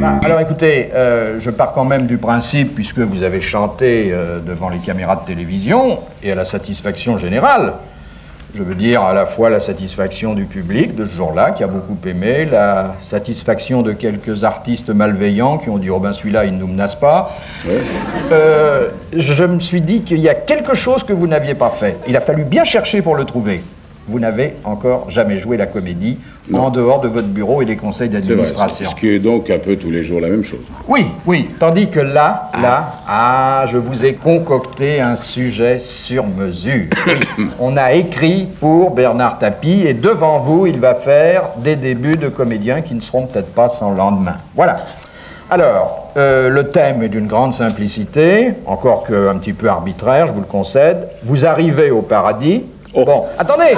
Alors écoutez, je pars quand même du principe, puisque vous avez chanté devant les caméras de télévision, et à la satisfaction générale, je veux dire à la fois la satisfaction du public de ce jour-là, qui a beaucoup aimé, la satisfaction de quelques artistes malveillants qui ont dit « Oh ben celui-là, il ne nous menace pas ouais. ». Je me suis dit qu'il y a quelque chose que vous n'aviez pas fait. Il a fallu bien chercher pour le trouver. Vous n'avez encore jamais joué la comédie en dehors de votre bureau et des conseils d'administration. Ce qui est donc un peu tous les jours la même chose. Oui, oui. Tandis que là, je vous ai concocté un sujet sur mesure. On a écrit pour Bernard Tapie et devant vous, il va faire des débuts de comédiens qui ne seront peut-être pas sans lendemain. Voilà. Alors, le thème est d'une grande simplicité, encore qu'un petit peu arbitraire, je vous le concède. Vous arrivez au paradis. Oh. Bon, attendez,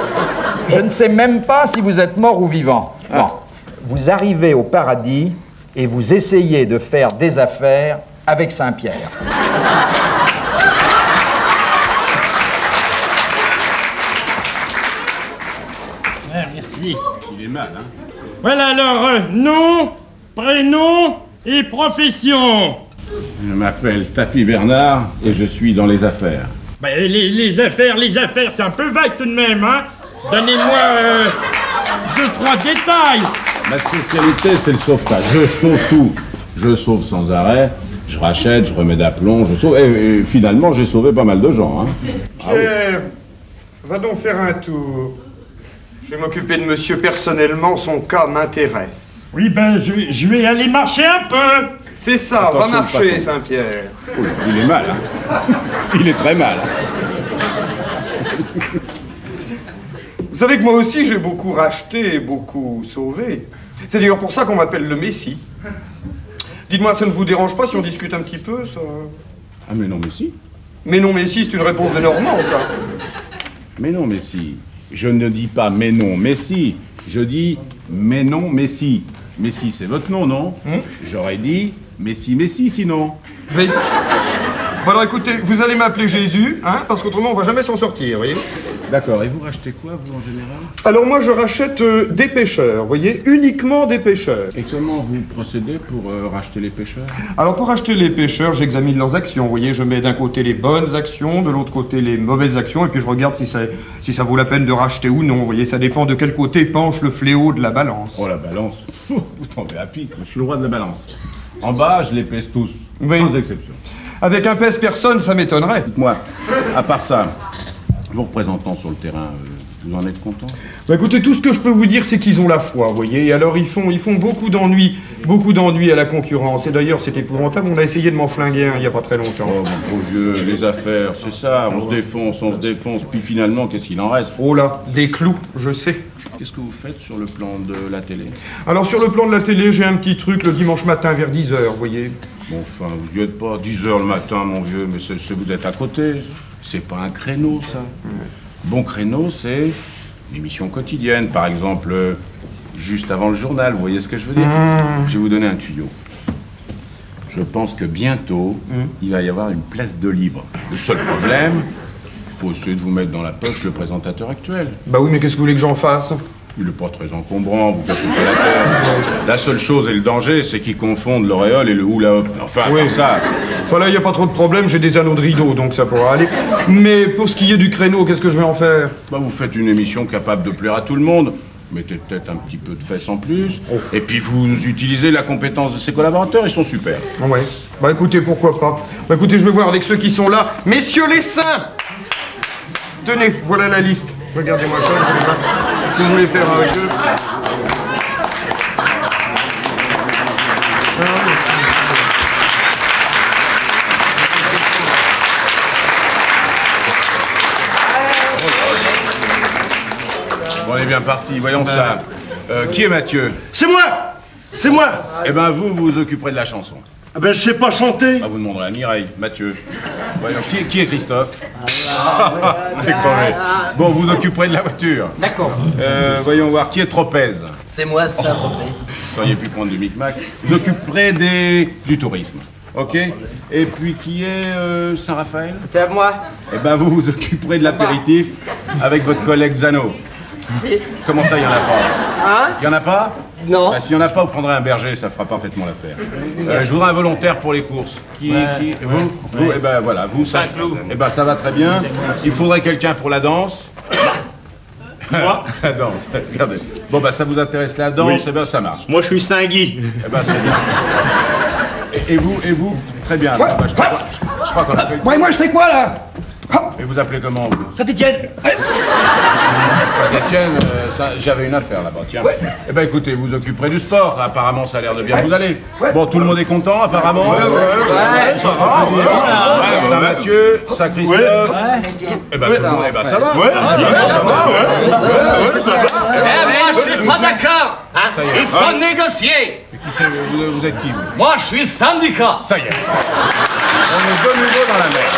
je ne sais même pas si vous êtes mort ou vivant. Bon, vous arrivez au paradis et vous essayez de faire des affaires avec Saint-Pierre. Ah, merci. Il est mal, hein? Voilà alors, nom, prénom et profession. Je m'appelle Tapie Bernard et je suis dans les affaires. Bah, les affaires, c'est un peu vague tout de même, hein. Donnez-moi 2-3 détails. Ma spécialité, c'est le sauvetage. Je sauve tout. Je sauve sans arrêt, je rachète, je remets d'aplomb, je sauve. Et finalement, j'ai sauvé pas mal de gens, hein. Pierre, va donc faire un tour. Je vais m'occuper de monsieur personnellement, son cas m'intéresse. Oui, ben, je vais aller marcher un peu. C'est ça, va marcher, Saint-Pierre. Il est mal, hein. Il est très mal. Vous savez que moi aussi, j'ai beaucoup racheté et beaucoup sauvé. C'est d'ailleurs pour ça qu'on m'appelle le Messie. Dites-moi, ça ne vous dérange pas si on discute un petit peu, ça? Ah, mais non, Messie. Mais non, Messie, c'est une réponse de Normand, ça. Mais non, Messie. Je ne dis pas mais non, Messie. Je dis mais non, Messie. Messie, c'est votre nom, non? J'aurais dit Messie, sinon. Mais... Bon alors écoutez, vous allez m'appeler Jésus, hein, parce qu'autrement on va jamais s'en sortir, vous voyez? D'accord, et vous rachetez quoi, vous, en général? Alors moi je rachète des pêcheurs, vous voyez, uniquement des pêcheurs. Et comment vous procédez pour racheter les pêcheurs? Alors pour racheter les pêcheurs, j'examine leurs actions, vous voyez, je mets d'un côté les bonnes actions, de l'autre côté les mauvaises actions, et puis je regarde si ça vaut la peine de racheter ou non, vous voyez, ça dépend de quel côté penche le fléau de la balance. Oh la balance, vous tombez à pic, je suis le roi de la balance. En bas, je les pèse tous, oui. Sans exception. Avec un pèse-personne, ça m'étonnerait. Dites-moi, à part ça, vos représentants sur le terrain, vous en êtes content? Bah écoutez, tout ce que je peux vous dire, c'est qu'ils ont la foi, vous voyez. Et alors, ils font beaucoup d'ennuis à la concurrence. Et d'ailleurs, c'est épouvantable, on a essayé de m'en flinguer un il n'y a pas très longtemps. Oh, mon pauvre vieux, les affaires, c'est ça, on se défonce, puis finalement, qu'est-ce qu'il en reste? Oh là, des clous, je sais. Qu'est-ce que vous faites sur le plan de la télé? Alors, sur le plan de la télé, j'ai un petit truc le dimanche matin vers 10h, vous voyez. Bon, enfin, vous y êtes pas, 10h le matin, mon vieux, mais vous êtes à côté. C'est pas un créneau, ça. Bon créneau, c'est une émission quotidienne, par exemple, juste avant le journal, vous voyez ce que je veux dire? Je vais vous donner un tuyau. Je pense que bientôt, il va y avoir une place de libre. Le seul problème, il faut essayer de vous mettre dans la poche le présentateur actuel. Bah oui, mais qu'est-ce que vous voulez que j'en fasse? Il n'est pas très encombrant, vous cassez pas la tête. La seule chose et le danger, c'est qu'ils confondent l'auréole et le hula-hop. Enfin, oui, ça... Enfin là, il n'y a pas trop de problème, j'ai des anneaux de rideau, donc ça pourra aller. Mais pour ce qui est du créneau, qu'est-ce que je vais en faire? Bah, vous faites une émission capable de plaire à tout le monde. Mettez peut-être un petit peu de fesses en plus. Et puis vous utilisez la compétence de ses collaborateurs, ils sont super. Ouais. Bah écoutez, pourquoi pas. Bah écoutez, je vais voir avec ceux qui sont là. Messieurs les saints! Tenez, voilà la liste. Regardez-moi ça, si vous voulez faire avec eux. Bon, on est bien parti, voyons ça. Qui est Mathieu? C'est moi! C'est moi! Eh ben, vous vous occuperez de la chanson. Ah ben, je sais pas chanter. Ah, vous demanderez à Mireille. Mathieu. Voyons, qui est Christophe? C'est crevé. Bon, vous occuperez de la voiture. D'accord. Voyons voir, qui est Tropez? C'est moi, ça, Vous auriez pu prendre du micmac. Vous occuperez du tourisme. Ok? Et puis, qui est Saint-Raphaël? C'est à moi. Eh ben, vous vous occuperez de l'apéritif avec votre collègue Zano. Comment ça, il y en a pas? Hein? Il y en a pas? Non. Bah, s'il y en a pas, vous prendrez un berger, ça fera parfaitement l'affaire. Je voudrais un volontaire pour les courses. Vous? Eh ben voilà, vous, ça. Eh ben ça va très bien. Il faudrait quelqu'un pour la danse. Moi? La danse, regardez. Bon, bah ça vous intéresse la danse, eh ben ça marche. Moi, je suis Saint-Guy. Eh ben c'est bien. Et vous? Très bien. Bah, je crois qu'on a fait le... Moi, je fais quoi, là? Et vous appelez comment, vous? Saint-Étienne. Saint-Étienne, j'avais une affaire là-bas, tiens. Eh ben écoutez, vous occuperez du sport, apparemment ça a l'air de bien vous aller. Bon, tout le monde est content, apparemment? Saint-Mathieu, Saint-Christophe... Eh ben tout le monde, eh ben ça va. Moi, je suis pas d'accord. Il faut négocier. Vous êtes qui, vous? Moi, je suis syndicat. Ça y est. On est de nouveau dans la mer.